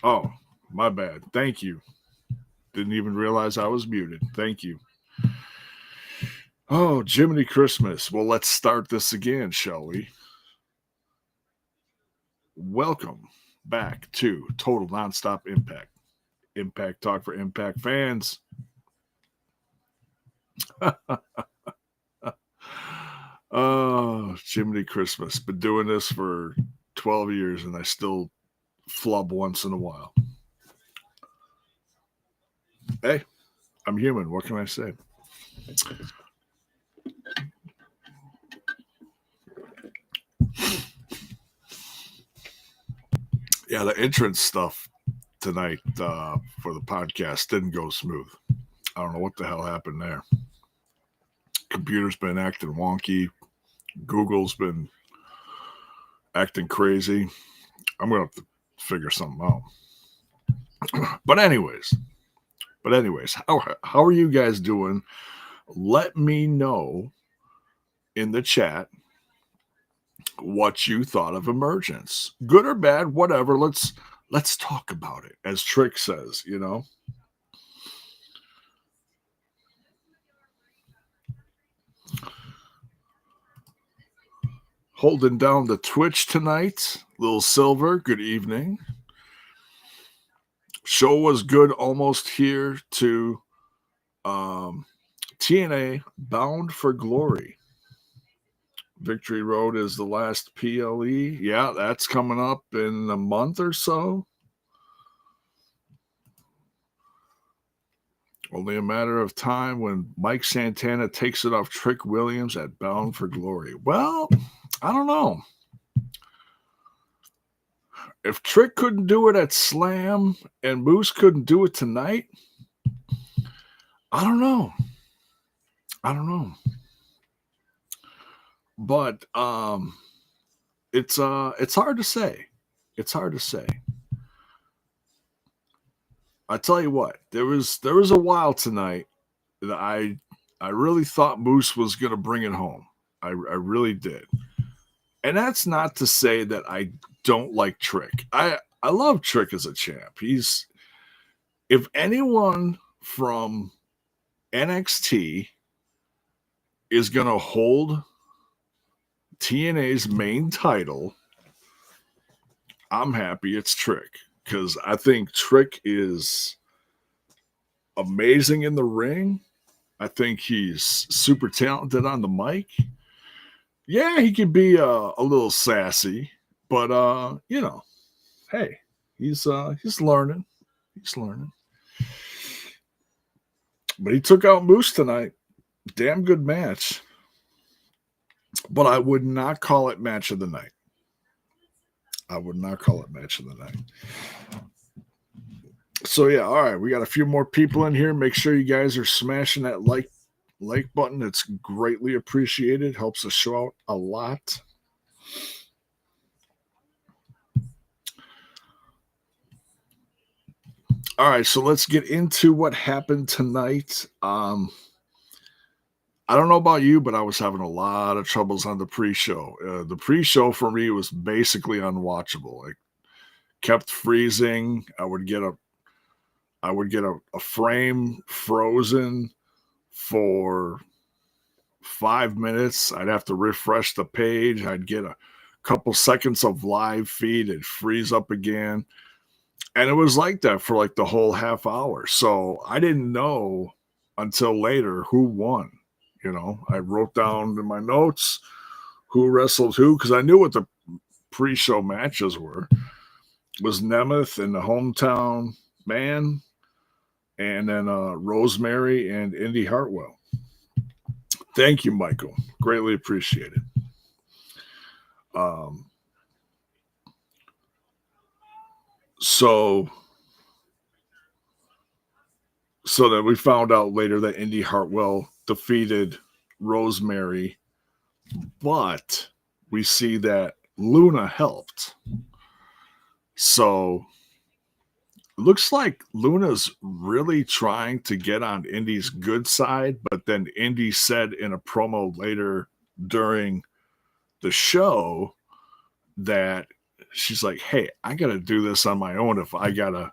Oh, my bad. Thank you. Didn't even realize I was muted. Thank you. Oh, Jiminy Christmas. Well, let's start this again, shall we? Welcome back to Total Nonstop Impact. Impact Talk for Impact fans. Oh, Jiminy Christmas. Been doing this for 12 years and I still flub once in a while. Hey, I'm human. What can I say? Yeah, the entrance stuff tonight for the podcast didn't go smooth. I don't know what the hell happened there. Computer's been acting wonky. Google's been acting crazy. I'm going to have to figure something out. But anyways, how are you guys doing? Let me know in the chat what you thought of Emergence. Good or bad, whatever. Let's talk about it, as Trick says, you know. Holding down the Twitch tonight. Little Silver, good evening. Show was good, almost here to TNA Bound for Glory. Victory Road is the last PLE. Yeah, that's coming up in a month or so. Only a matter of time when Mike Santana takes it off Trick Williams at Bound for Glory. Well, I don't know. If Trick couldn't do it at Slam and Moose couldn't do it tonight, I don't know. But it's hard to say. It's hard to say. I tell you what, there was a while tonight that I really thought Moose was going to bring it home. I really did. And that's not to say that I don't like Trick. I love Trick as a champ. If anyone from NXT is going to hold TNA's main title, I'm happy it's Trick, because I think Trick is amazing in the ring. I think he's super talented on the mic. Yeah, he could be a little sassy, but you know, hey, he's learning. He's learning. But he took out Moose tonight. Damn good match. But I would not call it match of the night. So yeah, all right. We got a few more people in here. Make sure you guys are smashing that like button. It's greatly appreciated. Helps the show out a lot. All right, so let's get into what happened tonight. I don't know about you, but I was having a lot of troubles on the pre-show. The pre-show for me was basically unwatchable. It kept freezing. I would get a frame frozen for 5 minutes. I'd have to refresh the page. I'd get a couple seconds of live feed. It'd freeze up again. And it was like that for like the whole half hour. So I didn't know until later who won. You know, I wrote down in my notes who wrestled who, because I knew what the pre-show matches were. It was Nemeth and the Hometown Man, and then Rosemary and Indi Hartwell. Thank you, Michael. Greatly appreciated. So then we found out later that Indi Hartwell defeated Rosemary, but we see that Luna helped. So it looks like Luna's really trying to get on Indi's good side, but then Indi said in a promo later during the show that she's like, hey, I got to do this on my own if I got to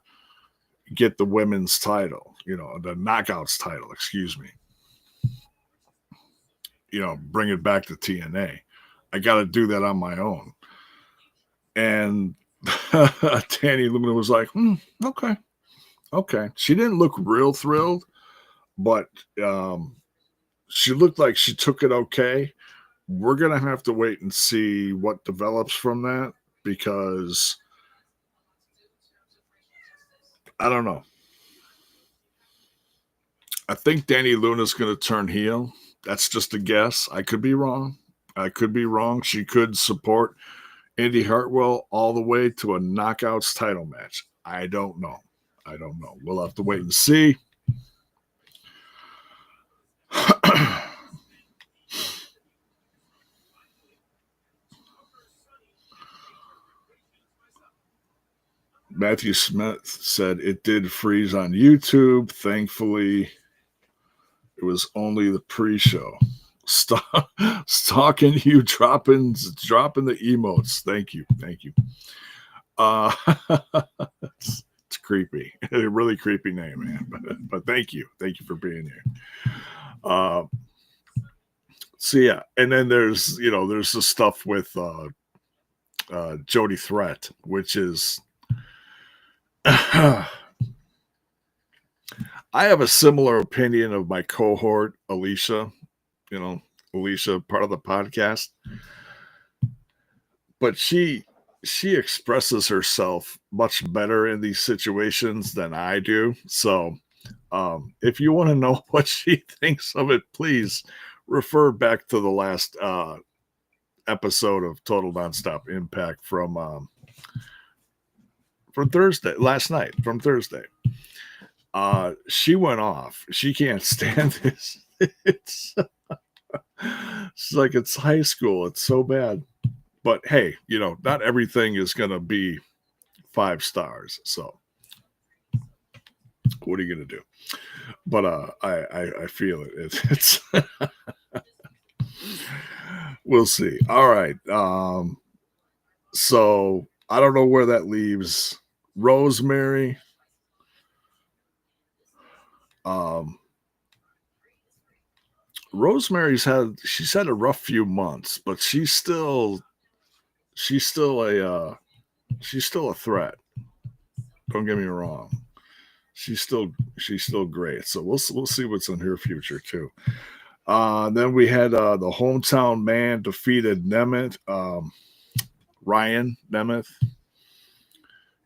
get the women's title, the knockouts title, excuse me. Bring it back to TNA. I got to do that on my own. And Danny Luna was like, okay. She didn't look real thrilled, but she looked like she took it okay. We're going to have to wait and see what develops from that, because I don't know. I think Danny Luna's going to turn heel. That's just a guess. I could be wrong. She could support Indi Hartwell all the way to a knockouts title match. I don't know. We'll have to wait and see. Matthew Smith said it did freeze on YouTube. Thankfully, it was only the pre-show. Stalking you, dropping the emotes. Thank you. It's creepy. A really creepy name, man. But thank you for being here. So yeah, and then there's the stuff with Jody Threat, which is I have a similar opinion of my cohort, Alisha. Alisha, part of the podcast, but she expresses herself much better in these situations than I do. So if you want to know what she thinks of it, please refer back to the last episode of Total Nonstop Impact from Thursday, last night, from Thursday. She went off. She can't stand this. It's like it's high school. It's so bad. But hey, not everything is going to be 5 stars. So what are you going to do? But I feel it. It's we'll see. All right. So I don't know where that leaves Rosemary. Rosemary's had a rough few months, but she's still a threat. Don't get me wrong. She's still great. So we'll see what's in her future too. Then we had the hometown man defeated Nemeth, Ryan Nemeth,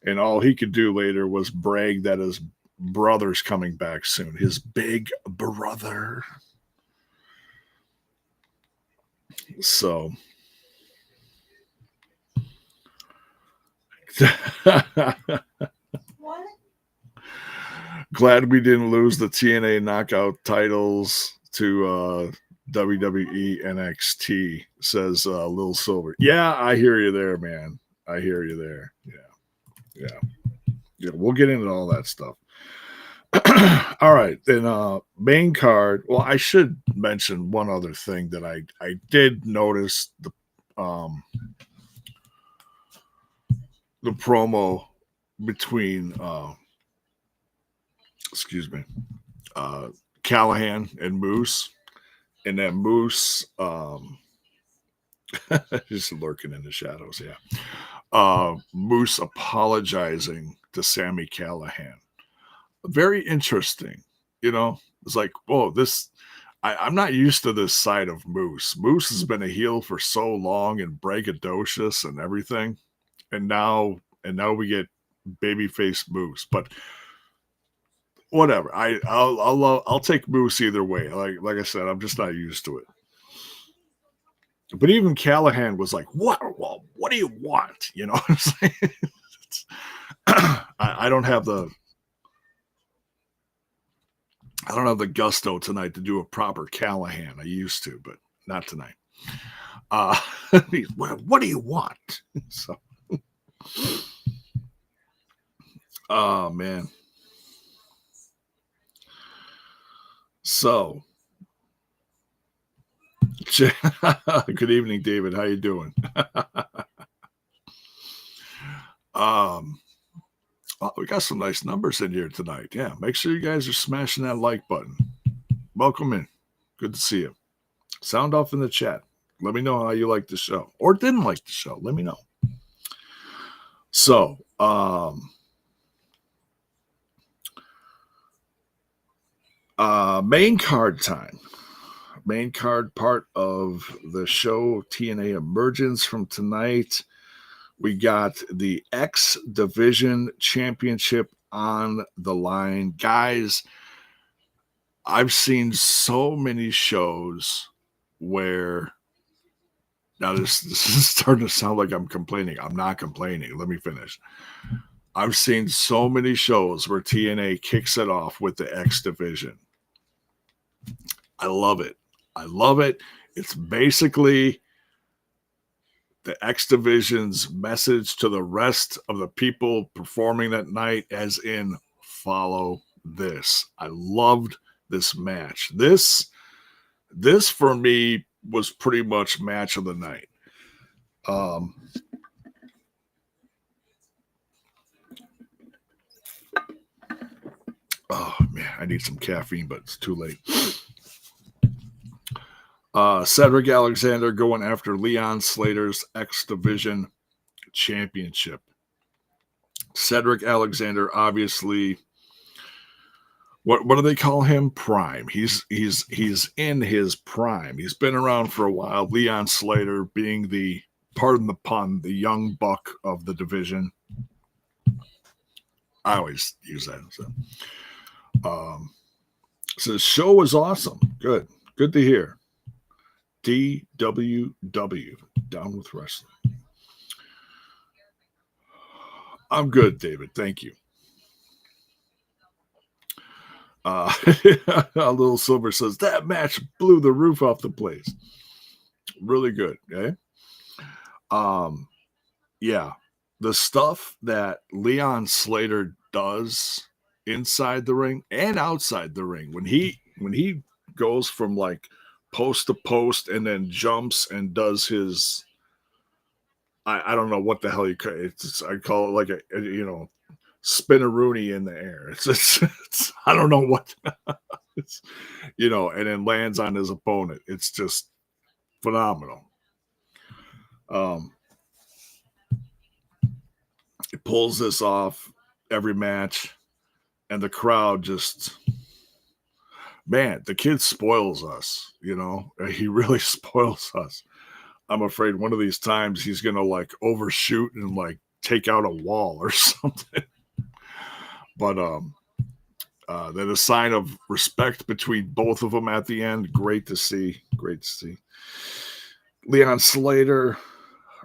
and all he could do later was brag that his brother's coming back soon. His big brother. So what? Glad we didn't lose the TNA knockout titles to WWE NXT, says Lil Silver. Yeah, I hear you there, man. I hear you there. Yeah. We'll get into all that stuff. All right, then main card. Well, I should mention one other thing that I did notice the promo between Callahan and Moose, and that Moose just lurking in the shadows. Yeah, Moose apologizing to Sami Callihan. Very interesting. It's like, whoa, I'm not used to this side of Moose. Moose has been a heel for so long and braggadocious and everything, and now we get babyface Moose. But whatever. I'll take Moose either way. Like I said, I'm just not used to it. But even Callahan was like, "What? Well, what do you want?" You know what I'm saying? I don't have the gusto tonight to do a proper Callahan. I used to, but not tonight. What do you want? So, oh man. So, good evening, David. How you doing? We got some nice numbers in here tonight. Yeah, make sure you guys are smashing that like button. Welcome in. Good to see you. Sound off in the chat. Let me know how you like the show or didn't like the show. Let me know. So, main card time. Main card part of the show, TNA Emergence from tonight. We got the X Division Championship on the line. Guys, I've seen so many shows where, now this is starting to sound like I'm complaining. I'm not complaining. Let me finish. I've seen so many shows where TNA kicks it off with the X Division. I love it. I love it. It's basically the X Division's message to the rest of the people performing that night, as in, follow this. I loved this match. This for me was pretty much match of the night. Oh man, I need some caffeine, but it's too late. Cedric Alexander going after Leon Slater's X Division Championship. Cedric Alexander, obviously, what do they call him? Prime. He's in his prime. He's been around for a while. Leon Slater being the, pardon the pun, the young buck of the division. I always use that. So the show was awesome. Good to hear. DWW, Down with Wrestling. I'm good, David. Thank you. A Little Silver says, that match blew the roof off the place. Really good, okay? Yeah. The stuff that Leon Slater does inside the ring and outside the ring, when he goes from like post to post and then jumps and does his, I don't know what the hell you call it. I call it like a spin-a-rooney in the air. It's I don't know what it's, and then lands on his opponent. It's just phenomenal. He pulls this off every match, and the crowd just, man, the kid spoils us. He really spoils us. I'm afraid one of these times he's gonna like overshoot and like take out a wall or something. But that a sign of respect between both of them at the end. Great to see. Leon Slater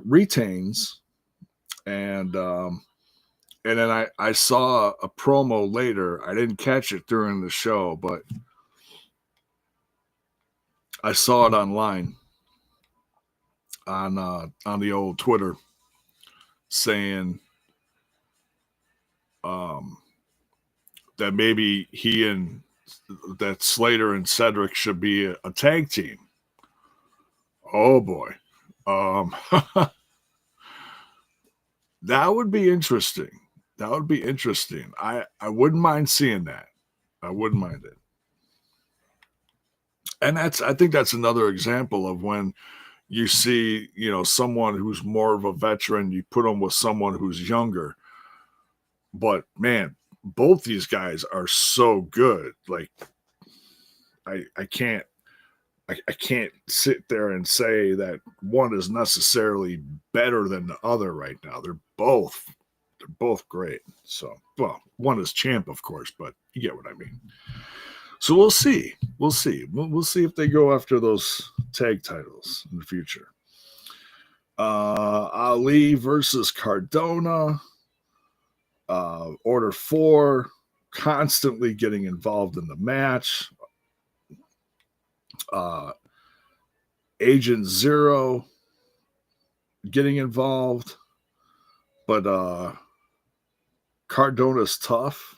retains, and then I saw a promo later. I didn't catch it during the show, but I saw it online on the old Twitter saying that maybe that Slater and Cedric should be a tag team. Oh boy. That would be interesting. I wouldn't mind seeing that. I wouldn't mind it. And I think that's another example of when you see, someone who's more of a veteran, you put them with someone who's younger. But man, both these guys are so good. Like, I can't sit there and say that one is necessarily better than the other right now. They're both great. So, well, one is champ, of course, but you get what I mean. So we'll see. We'll see if they go after those tag titles in the future. Ali versus Cardona. Order 4 constantly getting involved in the match. Agent Zero getting involved, but Cardona's tough.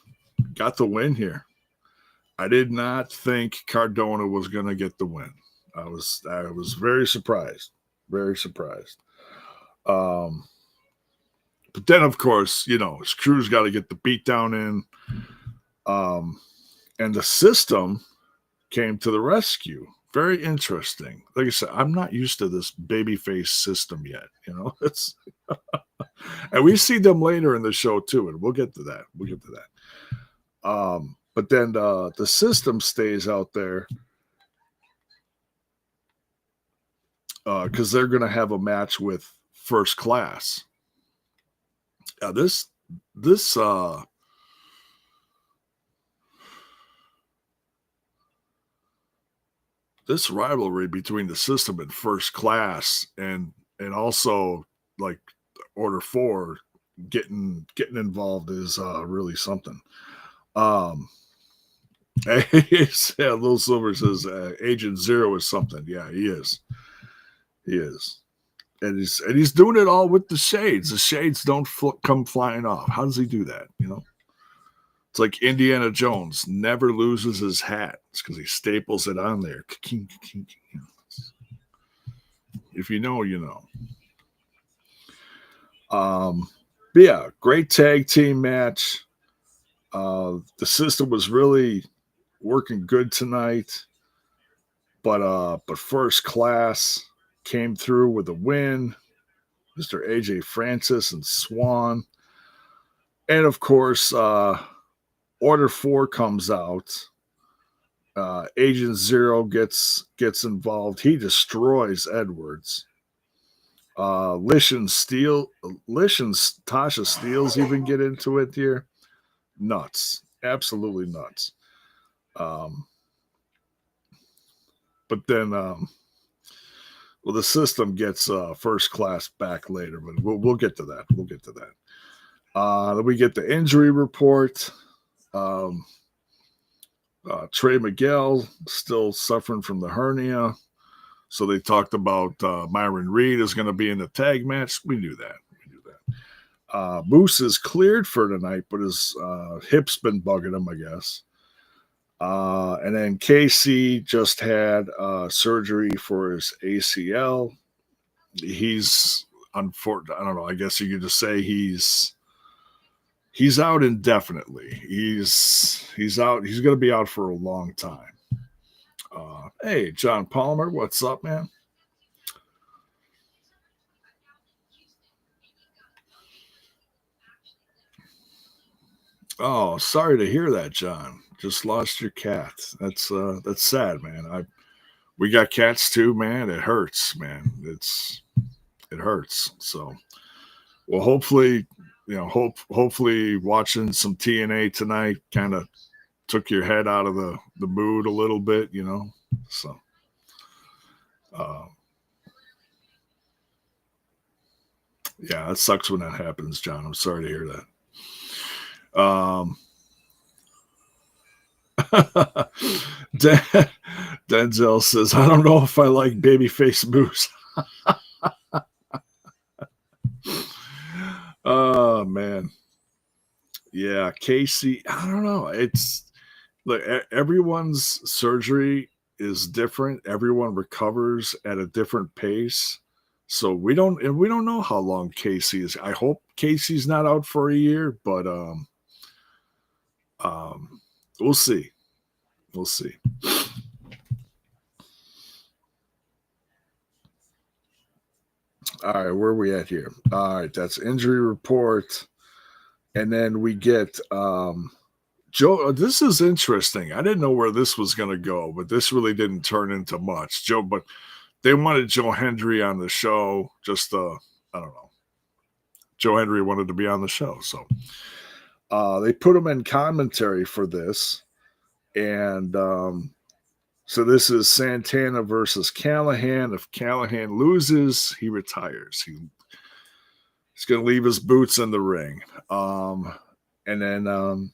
Got the win here. I did not think Cardona was going to get the win. I was very surprised. But then, of course, his crew's got to get the beat down in. And the system came to the rescue. Very interesting. Like I said, I'm not used to this babyface system yet. It's and we see them later in the show too, and we'll get to that. But then the system stays out there because they're going to have a match with First Class. This rivalry between the system and First Class, and also like Order 4 getting involved is really something. Little Silver says Agent Zero is something. Yeah, he is. And he's doing it all with the shades. The shades don't come flying off. How does he do that? It's like Indiana Jones never loses his hat. It's because he staples it on there. If you know, you know. But yeah, great tag team match. The system was really working good tonight, but First Class came through with a win. Mr. AJ Francis and Swann, and of course, Order 4 comes out. Agent Zero gets involved. He destroys Edwards. Lish and Tasha Steelz even get into it here. Nuts. Absolutely nuts. But then, the system gets First Class back later, but we'll get to that. Then we get the injury report. Trey Miguel still suffering from the hernia. So they talked about Myron Reed is going to be in the tag match. We knew that. Moose is cleared for tonight, but his hip's been bugging him, I guess. And then KC just had surgery for his ACL. He's unfortunate. I don't know. I guess you could just say he's out indefinitely. He's out. He's going to be out for a long time. Hey, John Palmer, what's up, man? Oh, sorry to hear that, John. Just lost your cat. That's sad, man. We got cats too, man. It hurts, man. It hurts. So, well, hopefully, hopefully watching some TNA tonight kind of took your head out of the mood a little bit, So, yeah, it sucks when that happens, John. I'm sorry to hear that. Denzel says, I don't know if I like babyface Moose. Oh, man. Yeah, Casey, I don't know. It's like everyone's surgery is different. Everyone recovers at a different pace. So we don't know how long Casey is. I hope Casey's not out for a year, but we'll see. We'll see. All right, where are we at here? All right, that's injury report. And then we get Joe. This is interesting. I didn't know where this was going to go, but this really didn't turn into much. But they wanted Joe Hendry on the show. Just, I don't know. Joe Hendry wanted to be on the show. So they put him in commentary for this. And so this is Santana versus Callahan. If Callahan loses, he retires. He's going to leave his boots in the ring. And then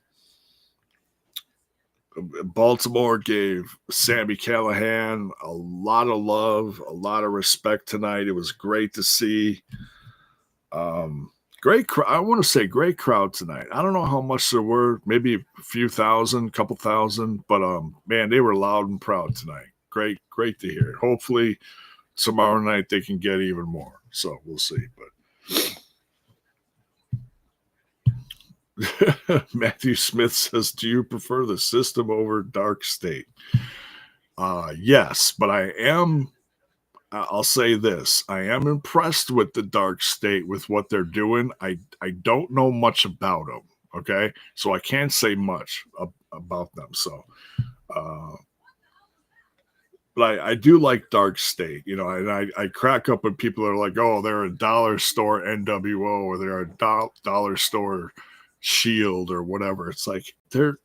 Baltimore gave Sami Callihan a lot of love, a lot of respect tonight. It was great to see. Great crowd. I want to say great crowd tonight. I don't know how much there were, maybe a few thousand, couple thousand, but man, they were loud and proud tonight. Great to hear. Hopefully tomorrow night they can get even more. So we'll see. But Matthew Smith says, "Do you prefer the system over Dark State?" Yes, but I'll say this: I am impressed with the Dark State with what they're doing. I don't know much about them. Okay, so I can't say much about them. So, uh, but I do like Dark State, and I crack up when people are like, "Oh, they're a dollar store NWO or they're a dollar store Shield or whatever." It's like they're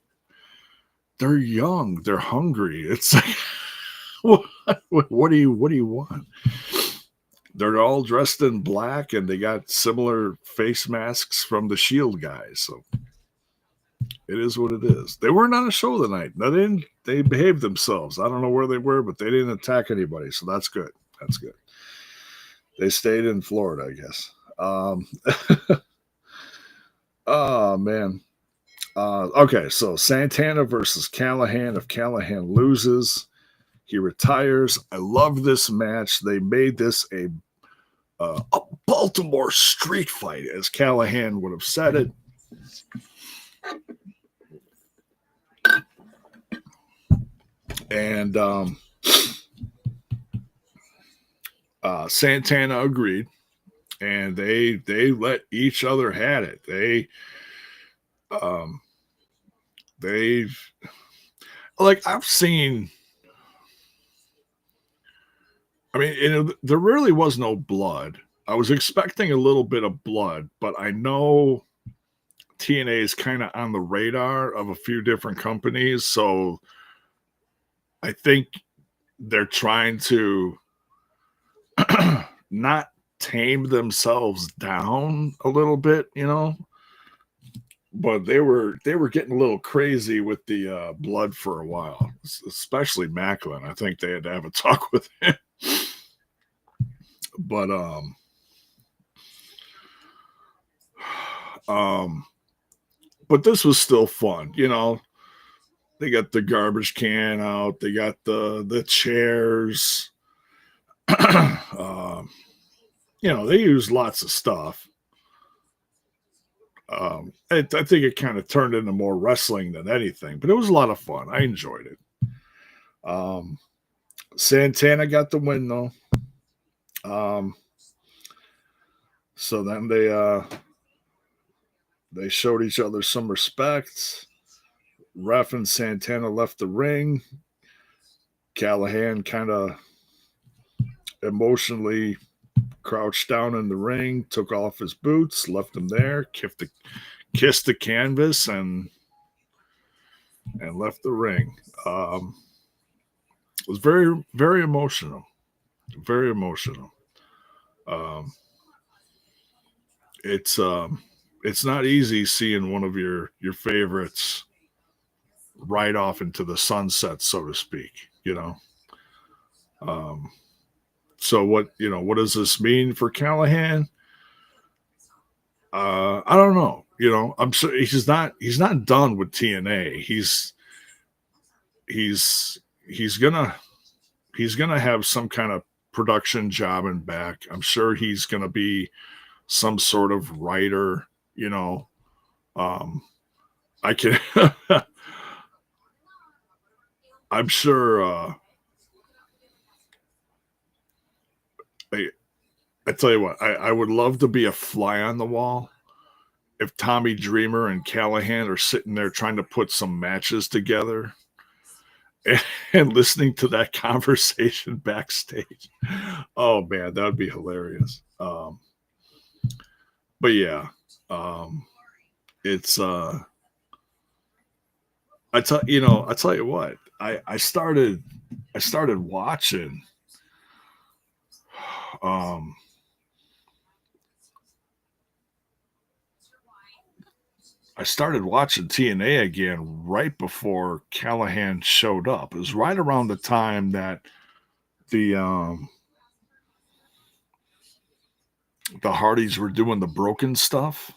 young, they're hungry. It's like, what do you want? They're all dressed in black and they got similar face masks from the Shield guys. So it is what it is. They weren't on a show tonight. They behaved themselves. I don't know where they were, but they didn't attack anybody. So that's good. That's good. They stayed in Florida, I guess. Oh man. Okay, so Santana versus Callahan. If Callahan loses, he retires. I love this match. They made this a Baltimore street fight, as Callahan would have said it. And Santana agreed, and they let each other had it. They've like I've seen. I mean, there really was no blood. I was expecting a little bit of blood, but I know TNA is kind of on the radar of a few different companies, so I think they're trying to not tame themselves down a little bit, but they were getting a little crazy with the blood for a while, especially Macklin. I think they had to have a talk with him. But but this was still fun, They got the garbage can out, they got the chairs. They use lots of stuff. I think it kind of turned into more wrestling than anything, but it was a lot of fun. I enjoyed it. Santana got the win though. So then they showed each other some respect. Ref and Santana left the ring. Callahan kind of emotionally crouched down in the ring, took off his boots, left him there, kissed the canvas, and left the ring. It was very, very emotional. Very emotional. It's not easy seeing one of your favorites right off into the sunset, so to speak. So what does this mean for Callahan? I don't know. I'm sure he's not done with TNA. He's gonna have some kind of production job and back. I'm sure he's gonna be some sort of writer. I can. I'm sure. I tell you what, I would love to be a fly on the wall if Tommy Dreamer and Callahan are sitting there trying to put some matches together and listening to that conversation backstage. Oh man, that would be hilarious. But yeah, it's I tell you what, I started watching I started watching TNA again right before Callahan showed up. It was right around the time that the Hardys were doing the broken stuff,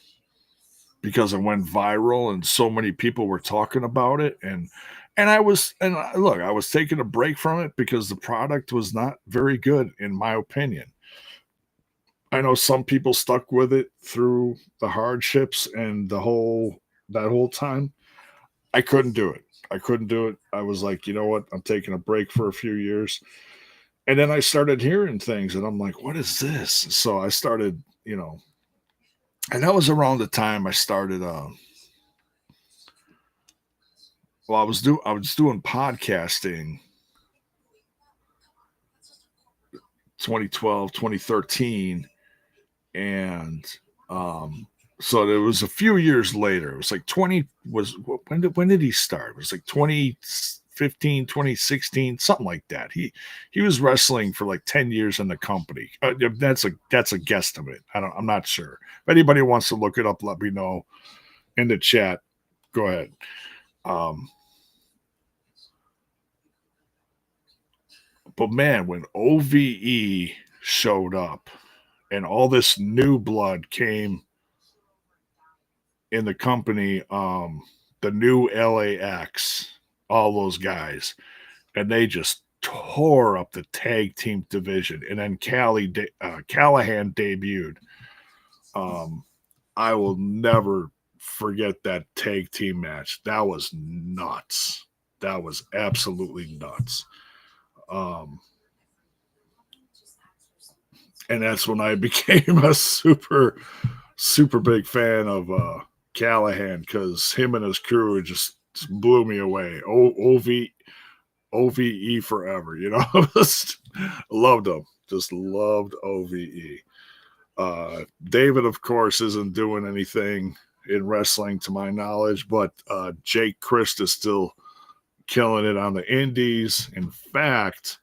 because it went viral and so many people were talking about it. And I was taking a break from it because the product was not very good, in my opinion. I know some people stuck with it through the hardships and the whole that whole time, I couldn't do it. I couldn't do it. I was like, you know what? I'm taking a break for a few years. And then I started hearing things and I'm like, what is this? So I started, and that was around the time I started I was doing podcasting 2012, 2013, and so it was a few years later. It was like 20 was when did he start? It was like 2015, 2016, something like that. He was wrestling for like 10 years in the company. That's a guesstimate. I'm not sure. If anybody wants to look it up, let me know in the chat. Go ahead. But man, when OVE showed up and all this new blood came in the company, the new LAX, all those guys, and they just tore up the tag team division. And then Callahan debuted. I will never forget that tag team match. That was nuts. That was absolutely nuts. And that's when I became a super big fan of Callahan, because him and his crew just blew me away. OVE forever, just loved them. Just loved OVE. David, of course, isn't doing anything in wrestling to my knowledge, but Jake Christ is still killing it on the indies. In fact,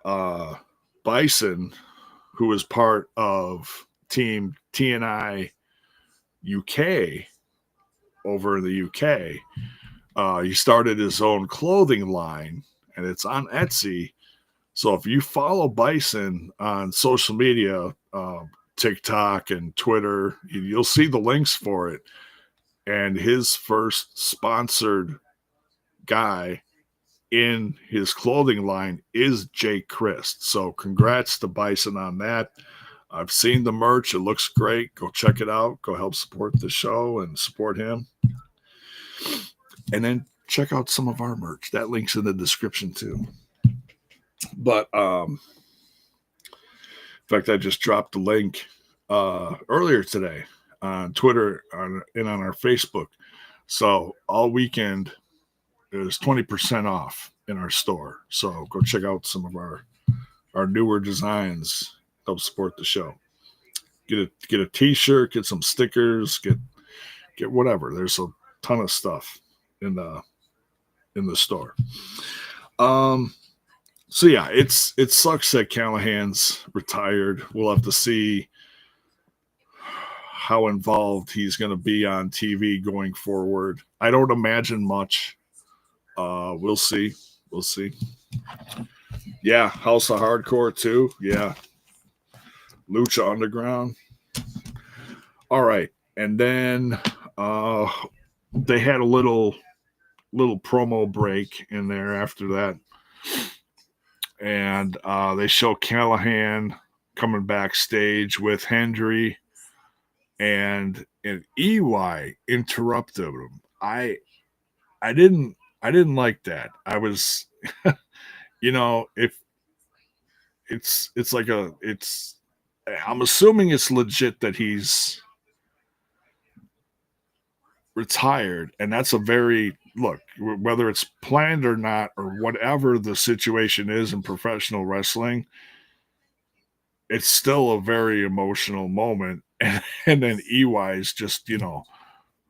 Bison, who is part of Team TNA UK over in the UK, he started his own clothing line, and it's on Etsy. So if you follow Bison on social media, TikTok and Twitter, you'll see the links for it. And his first sponsored guy in his clothing line is Jake Christ. So congrats to Bison on that. I've seen the merch. It looks great. Go check it out. Go help support the show and support him. And then check out some of our merch. That link's in the description too. But in fact, I just dropped the link earlier today on Twitter and on our Facebook. So all weekend there's 20% off in our store. So go check out some of our newer designs. Help support the show. Get a t-shirt, get some stickers, get whatever. There's a ton of stuff in the store. So yeah, it sucks that Callahan's retired. We'll have to see how involved he's going to be on TV going forward. I don't imagine much. We'll see. Yeah, House of Hardcore too. Yeah. Lucha Underground. All right. And then they had a little promo break in there after that. And they show Callahan coming backstage with Hendry, and EY interrupted him. I didn't like that. I was if it's like I'm assuming it's legit that he's retired, and that's a very look, whether it's planned or not, or whatever the situation is in professional wrestling, it's still a very emotional moment. And then EY is just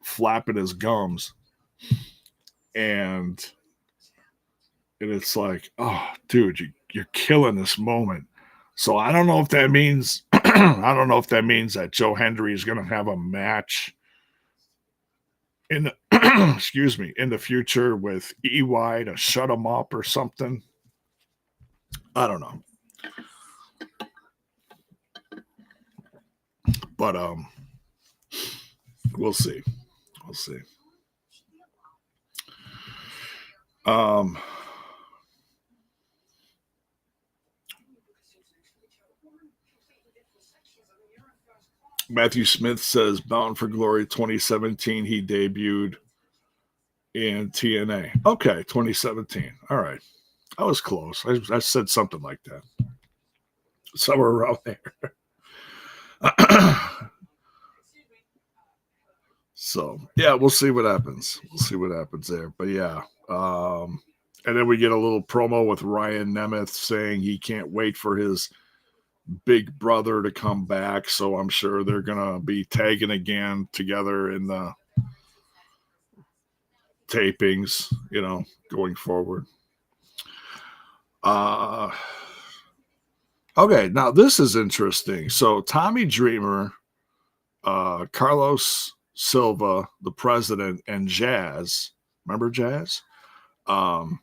flapping his gums, and it's like, oh dude, you're killing this moment. So I don't know if that means that Joe Hendry is going to have a match in the, excuse me, in the future with EY to shut him up or something. I don't know. But we'll see. Matthew Smith says Bound for Glory 2017. He debuted in TNA. Okay, 2017. All right. I was close. I said something like that. Somewhere around there. So, yeah, we'll see what happens. We'll see what happens there. But, yeah. And then we get a little promo with Ryan Nemeth saying he can't wait for his big brother to come back. So I'm sure they're going to be tagging again together in the tapings, going forward. Okay, now this is interesting. So Tommy Dreamer, Carlos Silva, the president, and Jazz, remember Jazz? All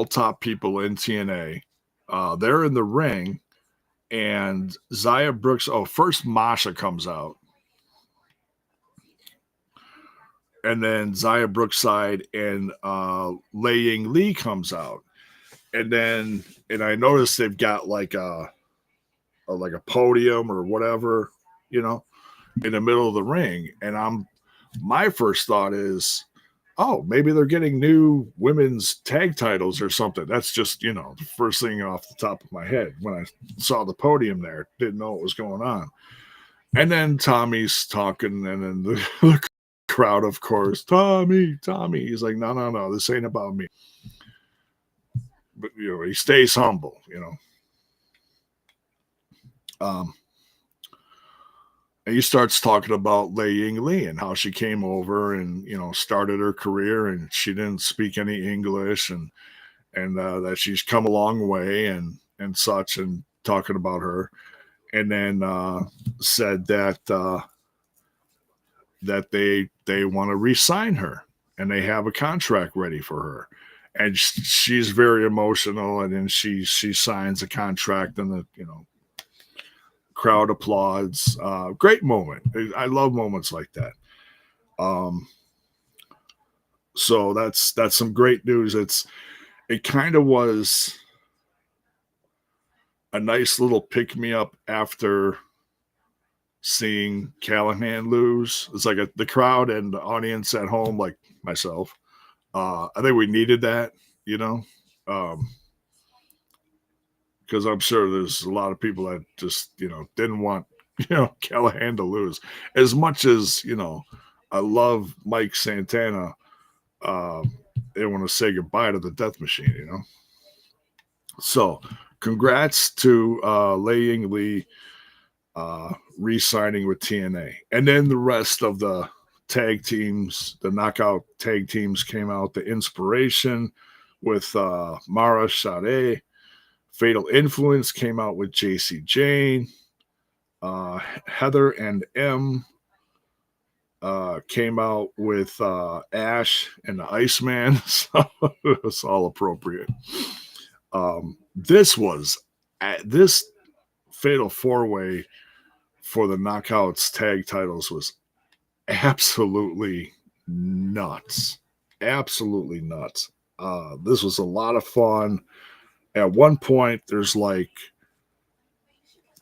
top people in TNA. They're in the ring, and Zaya Brooks. Oh, first Masha comes out, and then Zaya Brookside and Yǐng Lee comes out, and I noticed they've got like a podium or whatever, in the middle of the ring, and my first thought is, oh, maybe they're getting new women's tag titles or something. That's just, the first thing off the top of my head when I saw the podium there. Didn't know what was going on. And then Tommy's talking, and then the crowd, of course, Tommy. He's like, no, this ain't about me. But, he stays humble, And he starts talking about Yǐng Lee and how she came over and, started her career, and she didn't speak any English, and that she's come a long way and such, and talking about her. And then said that they want to re-sign her, and they have a contract ready for her. And she's very emotional, and then she signs a contract, and the crowd applauds. Great moment. I love moments like that. So that's some great news. It kind of was a nice little pick me up after seeing Callahan lose. It's like the crowd and the audience at home, like myself. I think we needed that, because I'm sure there's a lot of people that just, didn't want, Callahan to lose. As much as, I love Mike Santana, they want to say goodbye to the Death Machine, So, congrats to Yǐng Lee re-signing with TNA. And then the rest of the tag teams, the knockout tag teams came out. The IInspiration with Mara Sade. Fatal Influence came out with JC Jane. Heather and M came out with Ash and the Iceman. So it was all appropriate. This Fatal 4-Way for the Knockouts tag titles was absolutely nuts. Absolutely nuts. This was a lot of fun. At one point, there's like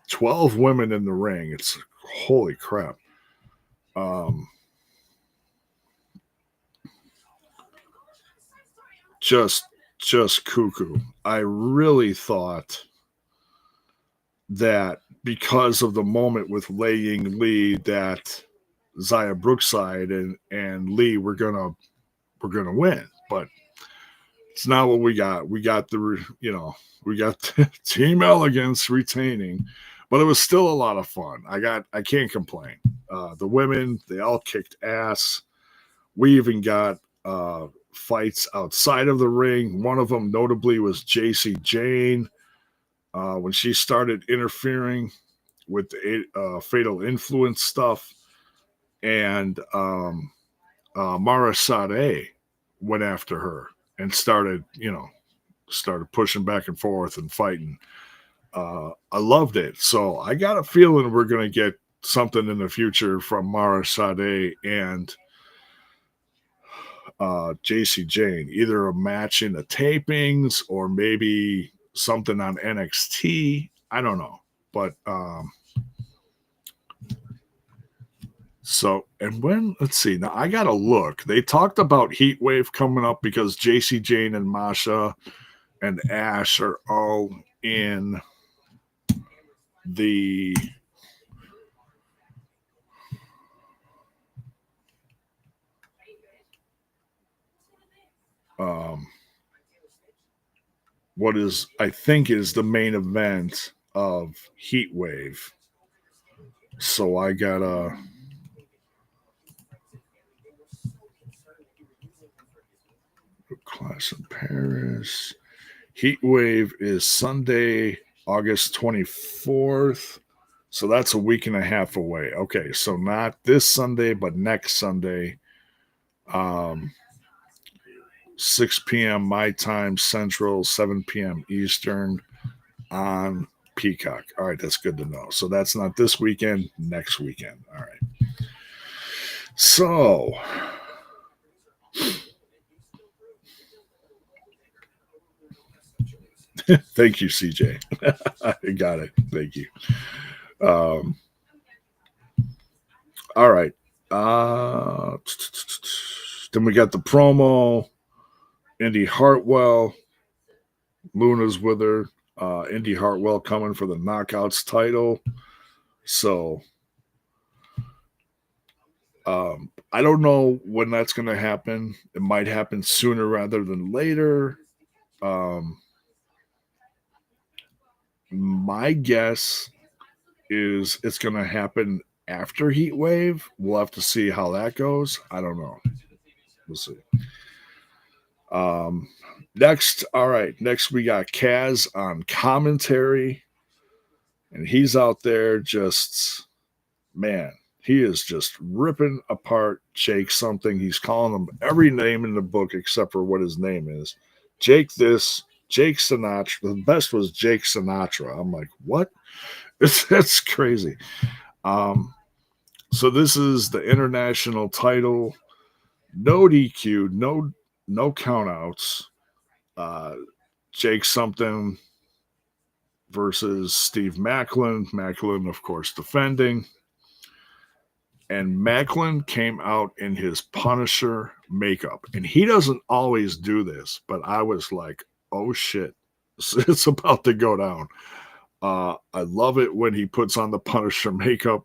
12 women in the ring. It's holy crap. Just cuckoo. I really thought that because of the moment with Yǐng Lee, that Zaya Brookside and Lee were gonna win, but it's not what we got. We got the Team Elegance retaining, but it was still a lot of fun. I can't complain. The women, they all kicked ass. We even got fights outside of the ring. One of them notably was JC Jane, when she started interfering with the Fatal Influence stuff, and Mara Sade went after her and started pushing back and forth and fighting. I loved it. So I got a feeling we're going to get something in the future from Mara Sade and JC Jane, either a match in the tapings or maybe something on NXT. I don't know, but so, and when, let's see, now I gotta look. They talked about Heat Wave coming up because JC Jane and Masha and Ash are all in the what is, I think, is the main event of Heat Wave. So I gotta Clash in Paris. Heat Wave is Sunday, August 24th. So that's a week and a half away. Okay, so not this Sunday, but next Sunday. 6 p.m. my time Central, 7 p.m. Eastern on Peacock. All right, that's good to know. So that's not this weekend, next weekend. All right. So thank you, CJ. I got it. Thank you. All right. Then we got the promo. Indi Hartwell. Luna's with her. Indi Hartwell coming for the Knockouts title. So I don't know when that's going to happen. It might happen sooner rather than later. My guess is it's going to happen after Heat Wave. We'll have to see how that goes. I don't know. We'll see. Next, all right. Next, we got Kaz on commentary, and he's out there just, man, he is just ripping apart Jake something. He's calling him every name in the book except for what his name is. Jake this, Jake Sinatra. The best was Jake Sinatra. I'm like, what? That's crazy. So this is the international title. No DQ, no countouts. Jake something versus Steve Macklin. Macklin, of course, defending. And Macklin came out in his Punisher makeup. And he doesn't always do this, but I was like, oh shit, it's about to go down. I love it when he puts on the Punisher makeup.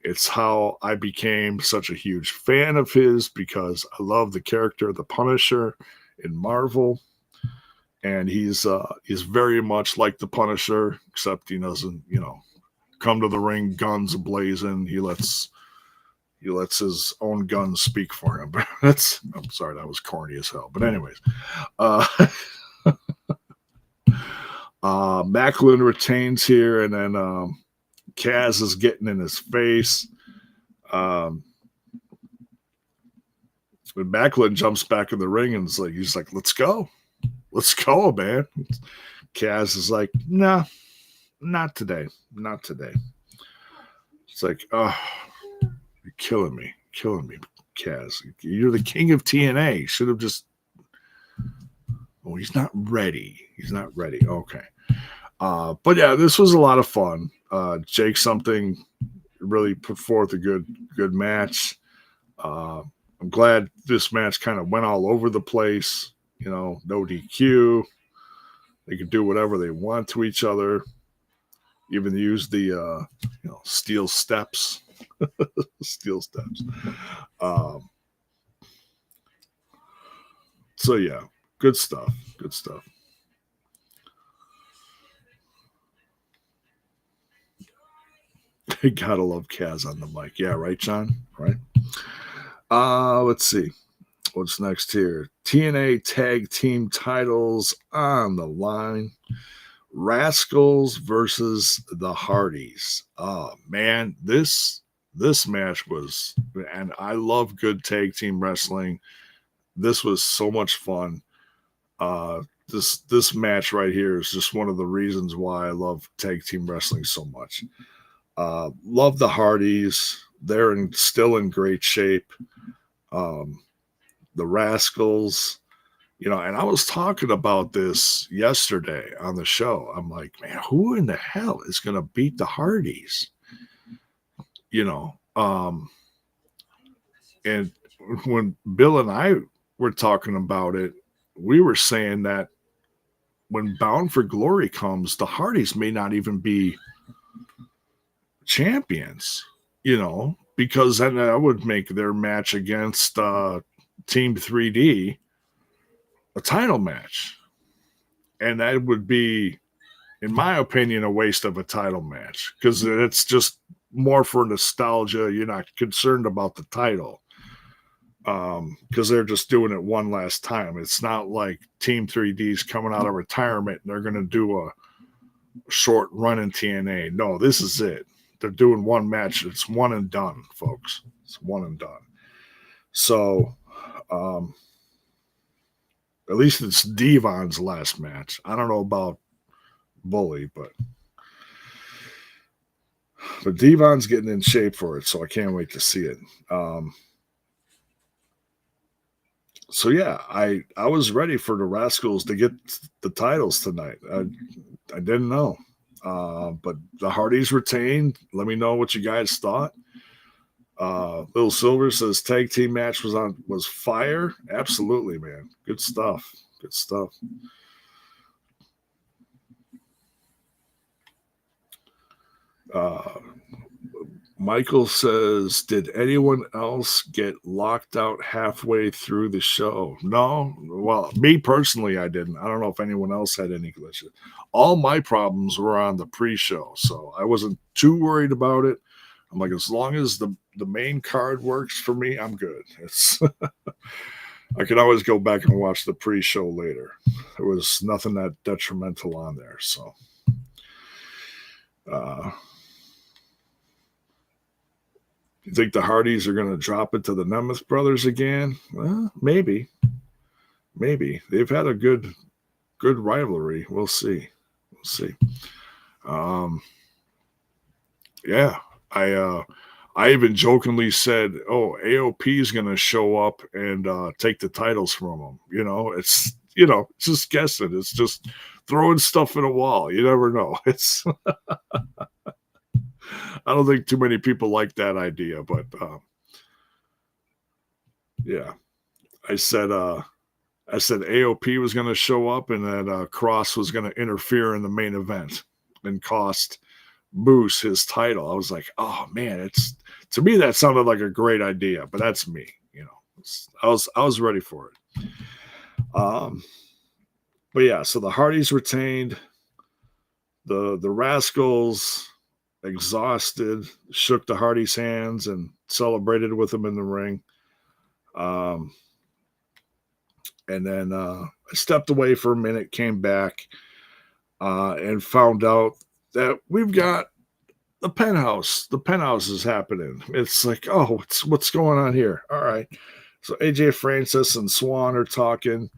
It's how I became such a huge fan of his because I love the character of the Punisher in Marvel. And he's very much like the Punisher, except he doesn't, come to the ring guns blazing. He lets his own guns speak for him. I'm sorry, that was corny as hell. But anyways, Macklin retains here, and then Kaz is getting in his face. Macklin jumps back in the ring and he's like, let's go, man. Kaz is like, nah, not today. It's like, oh, you're killing me, Kaz. You're the king of TNA. Should have just. Oh, he's not ready. Okay. But yeah, this was a lot of fun. Jake something really put forth a good match. I'm glad this match kind of went all over the place. No DQ. They could do whatever they want to each other. Even use the steel steps. Steel steps. So yeah, good stuff. Gotta love Kaz on the mic. Yeah, right, John? Right. Let's see. What's next here? TNA Tag Team titles on the line. Rascals versus the Hardys. Oh man, this match was, and I love good tag team wrestling. This was so much fun. This match right here is just one of the reasons why I love tag team wrestling so much. Love the Hardys. They're still in great shape. The Rascals, And I was talking about this yesterday on the show. I'm like, man, who in the hell is going to beat the Hardys? You know, and when Bill and I were talking about it, we were saying that when Bound for Glory comes, the Hardys may not even be champions, because then that would make their match against Team 3D a title match. And that would be, in my opinion, a waste of a title match because it's just more for nostalgia. You're not concerned about the title because they're just doing it one last time. It's not like Team 3D's coming out of retirement and they're going to do a short run in TNA. No, this is it. They're doing one match. It's one and done, folks. It's one and done. So, at least it's Devon's last match. I don't know about Bully, but Devon's getting in shape for it, so I can't wait to see it. So yeah, I was ready for the Rascals to get the titles tonight. I didn't know, but the Hardys retained. Let me know what you guys thought. Little Silver says tag team match was fire. Absolutely, man. Good stuff. Good stuff. Michael says, did anyone else get locked out halfway through the show? No. Well, me personally, I didn't. I don't know if anyone else had any glitches. All my problems were on the pre-show, so I wasn't too worried about it. I'm like, as long as the main card works for me, I'm good. I can always go back and watch the pre-show later. There was nothing that detrimental on there, so you think the Hardys are going to drop it to the Nemeth brothers again? Well, maybe. They've had a good rivalry. We'll see. Yeah, I even jokingly said, "Oh, AOP is going to show up and take the titles from them." It's just guessing. It's just throwing stuff at a wall. You never know. It's I don't think too many people like that idea, but yeah, I said AOP was going to show up and that Cross was going to interfere in the main event and cost Moose his title. I was like, oh man, to me that sounded like a great idea, but that's me. I was ready for it. But yeah, so the Hardys retained. The Rascals, exhausted, shook the Hardys' hands and celebrated with them in the ring. And then I stepped away for a minute, came back, and found out that we've got the penthouse. The penthouse is happening. It's like, oh, what's going on here? All right. So AJ Francis and Swann are talking,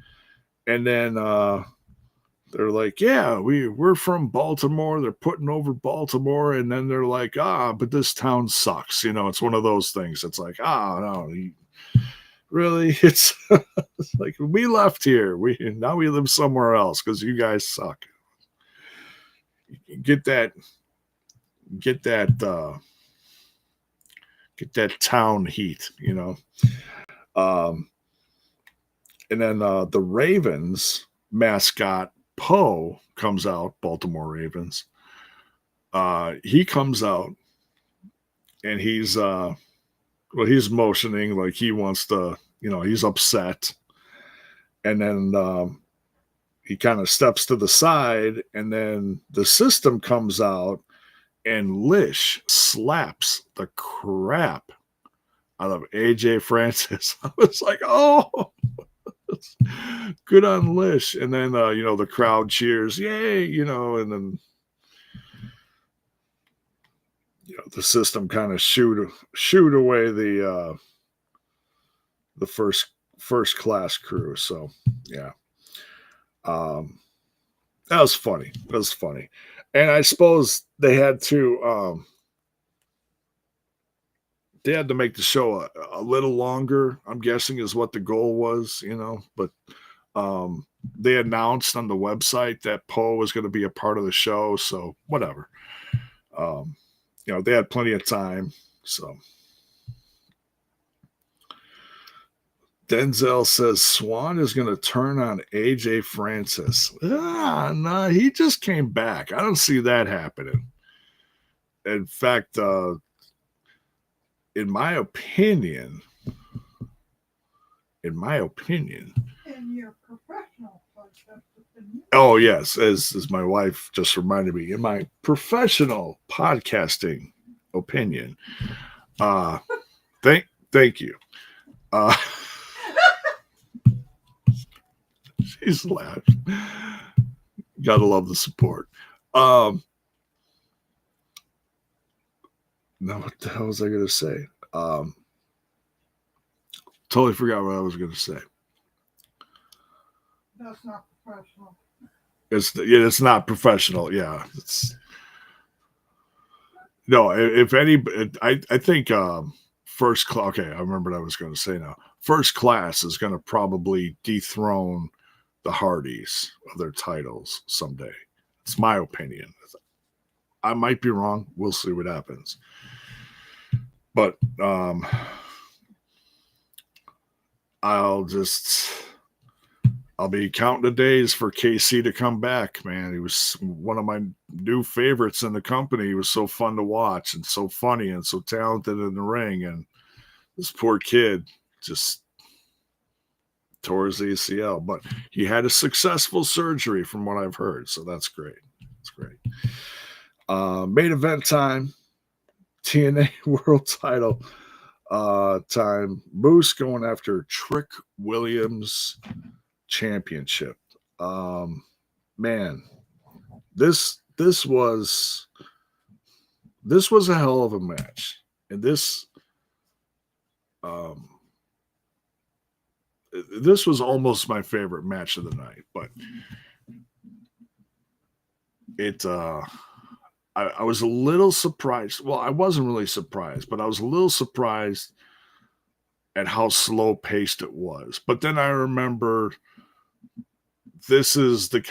and then they're like, yeah, we're from Baltimore. They're putting over Baltimore, and then they're like, but this town sucks. It's one of those things. It's like, no, really, it's like we left here. Now we live somewhere else because you guys suck. Get that town heat, and then the Ravens mascot Poe comes out. Baltimore Ravens. He comes out and he's motioning like he wants to, he's upset, and then he kind of steps to the side, and then the system comes out, and Lish slaps the crap out of AJ Francis. I was like, oh, good on Lish. And then, the crowd cheers, yay, and then, the system kind of shoot away the first class crew. So, yeah. That was funny. And I suppose they had to make the show a little longer, I'm guessing is what the goal was, but They announced on the website that Poe was going to be a part of the show, so whatever. They had plenty of time. So Denzel says Swann is going to turn on AJ Francis. No, he just came back. I don't see that happening. In fact, in my opinion, In your professional podcast opinion. Oh yes, as my wife just reminded me, in my professional podcasting opinion. Thank you. She's laughed. Gotta love the support. Now what the hell was I gonna say? Totally forgot what I was gonna say. That's not professional. It's not professional. Yeah, if any, I think first class. Okay, I remember what I was going to say now. First class is going to probably dethrone the Hardys of their titles someday. It's my opinion. I might be wrong. We'll see what happens. But I'll be counting the days for KC to come back, man. He was one of my new favorites in the company. He was so fun to watch and so funny and so talented in the ring. And this poor kid just tore his ACL. But he had a successful surgery from what I've heard. So that's great. That's great. Main event time. TNA World Title time. Moose going after Trick Williams Championship. Man, this was a hell of a match, and this was almost my favorite match of the night. But I was a little surprised. Well, I wasn't really surprised, but I was a little surprised at how slow paced it was. But then I remember this is the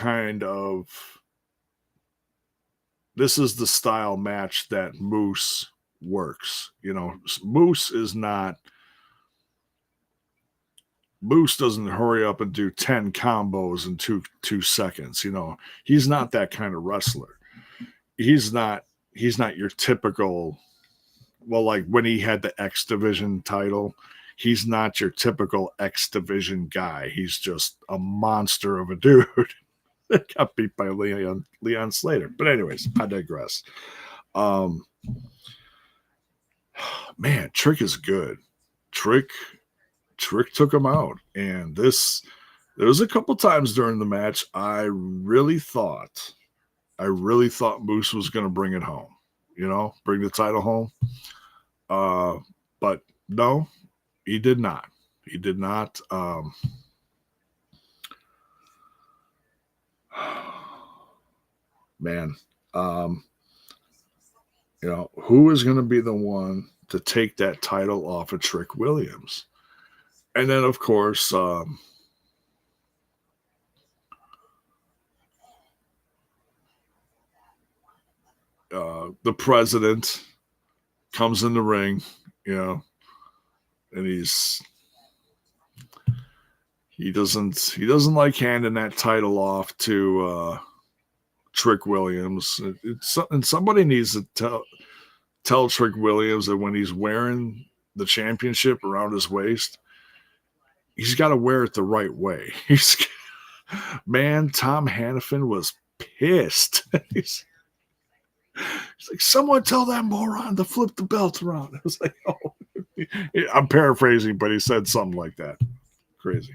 style match that Moose works. Moose doesn't hurry up and do 10 combos in two seconds. He's not that kind of wrestler. He's not your typical, well, like when he had the X Division title, he's not your typical X Division guy. He's just a monster of a dude that got beat by Leon Slater. But anyways, I digress. Man, Trick is good. Trick took him out. And there was a couple times during the match I really thought Moose was going to bring it home, bring the title home. But no, he did not. He did not. Man, who is going to be the one to take that title off of Trick Williams? And then, of course, the president comes in the ring, and he doesn't like handing that title off to Trick Williams. And somebody needs to tell Trick Williams that when he's wearing the championship around his waist, he's got to wear it the right way. Man, Tom Hannafin was pissed. He's like, someone tell that moron to flip the belt around. I was like, oh, I'm paraphrasing, but he said something like that. Crazy.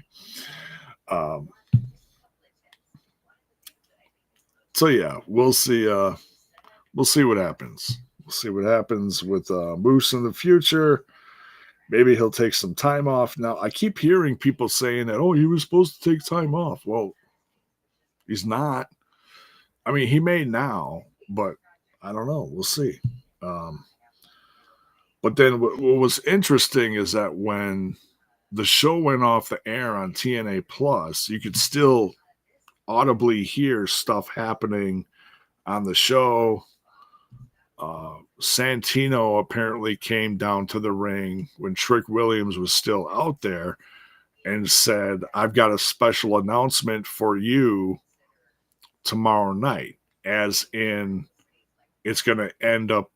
So yeah, we'll see. We'll see what happens. We'll see what happens with Moose in the future. Maybe he'll take some time off. Now, I keep hearing people saying that, oh, he was supposed to take time off. Well, he's not. I mean, he may now, but I don't know. We'll see. But then what was interesting is that when the show went off the air on TNA Plus, you could still audibly hear stuff happening on the show. Santino apparently came down to the ring when Trick Williams was still out there and said, "I've got a special announcement for you tomorrow night," as in it's going to end up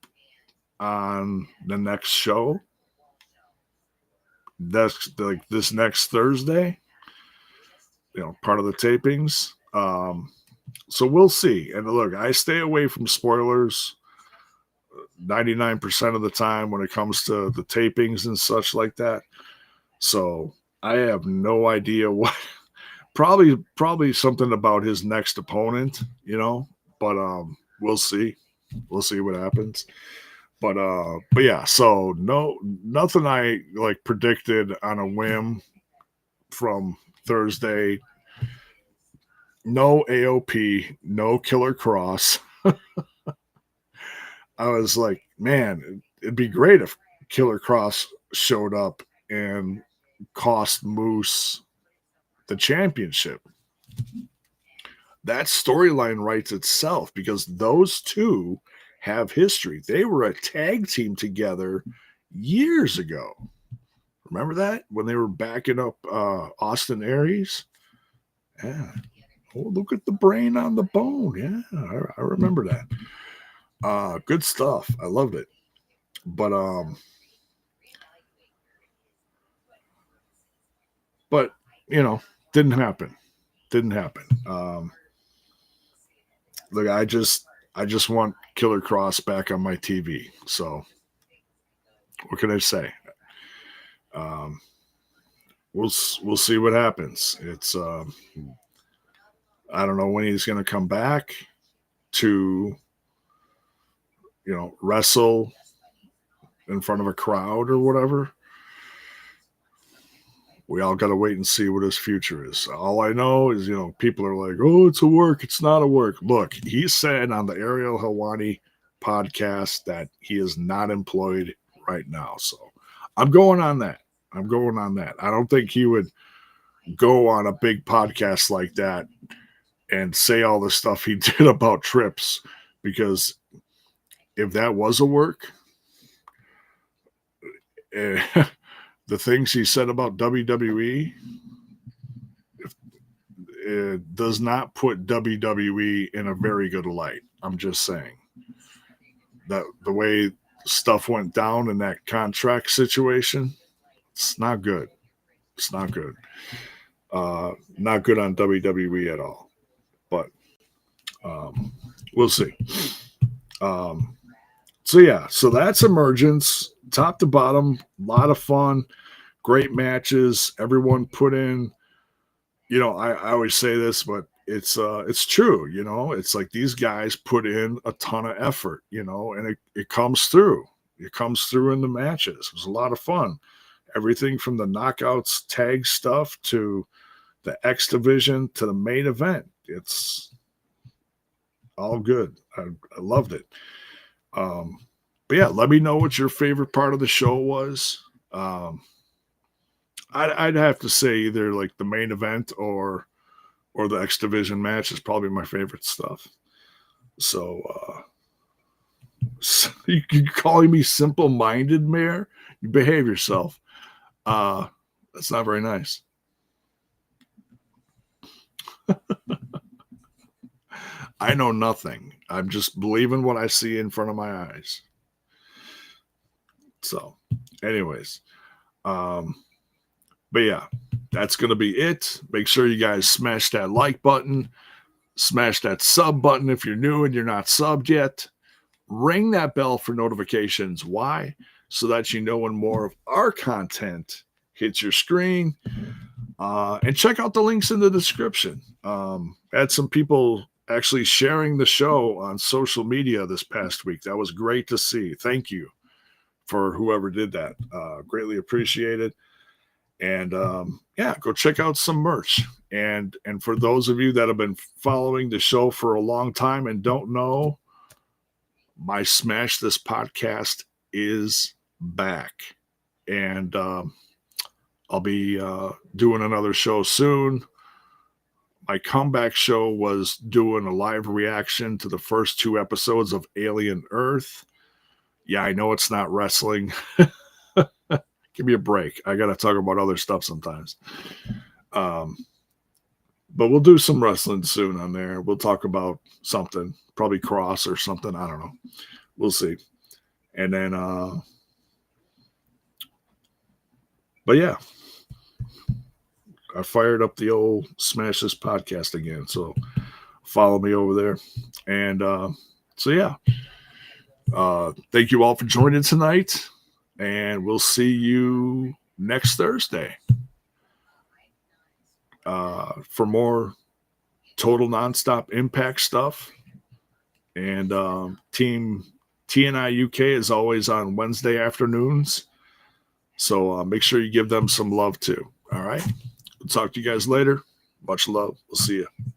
on the next show. That's like this next Thursday, part of the tapings. So we'll see. And look, I stay away from spoilers 99% of the time when it comes to the tapings and such like that. So I have no idea what. Probably something about his next opponent, but we'll see. We'll see what happens. But yeah, so nothing I like predicted on a whim from Thursday. No AOP, no Killer Cross. I was like, man, it'd be great if Killer Cross showed up and cost Moose the championship. That storyline writes itself because those two have history. They were a tag team together years ago. Remember that? When they were backing up Austin Aries? Yeah. Oh, look at the brain on the bone. Yeah, I remember that. Good stuff. I loved it. But didn't happen. Look, I just want Killer Cross back on my TV. So what can I say? We'll see what happens. It's I don't know when he's going to come back to wrestle in front of a crowd or whatever. We all got to wait and see what his future is. All I know is, people are like, "Oh, it's a work. It's not a work." Look, he said on the Ariel Helwani podcast that he is not employed right now. So I'm going on that. I don't think he would go on a big podcast like that and say all the stuff he did about trips, because if that was a work, the things he said about WWE, it does not put WWE in a very good light. I'm just saying that the way stuff went down in that contract situation, it's not good. It's not good. Not good on WWE at all. But we'll see. So that's Emergence, top to bottom, a lot of fun, great matches. Everyone put in, I always say this, but it's true. It's like these guys put in a ton of effort, and it comes through. It comes through in the matches. It was a lot of fun. Everything from the knockouts, tag stuff to the X Division to the main event. It's all good. I loved it. But yeah, let me know what your favorite part of the show was. I'd have to say either like the main event or the X Division match is probably my favorite stuff. So, you calling me simple-minded, Mayor? You behave yourself. That's not very nice. I know nothing. I'm just believing what I see in front of my eyes. So, anyways, but yeah, that's going to be it. Make sure you guys smash that like button, smash that sub button if you're new and you're not subbed yet. Ring that bell for notifications. Why? So that you know when more of our content hits your screen. And check out the links in the description. Had some people actually sharing the show on social media this past week. That was great to see. Thank you for whoever did that. Greatly appreciated. And yeah, go check out some merch. And for those of you that have been following the show for a long time and don't know, my Smash This podcast is back. And a I'll be doing another show soon. My comeback show was doing a live reaction to the first 2 episodes of Alien Earth. Yeah, I know it's not wrestling. Give me a break. I got to talk about other stuff sometimes. But we'll do some wrestling soon on there. We'll talk about something, probably Cross or something. I don't know. We'll see. And then, but yeah, I fired up the old Smash This podcast again. So follow me over there. And so, yeah, thank you all for joining tonight. And we'll see you next Thursday for more Total Nonstop Impact stuff. And Team TNA UK is always on Wednesday afternoons. So make sure you give them some love too. All right. We'll talk to you guys later. Much love. We'll see you.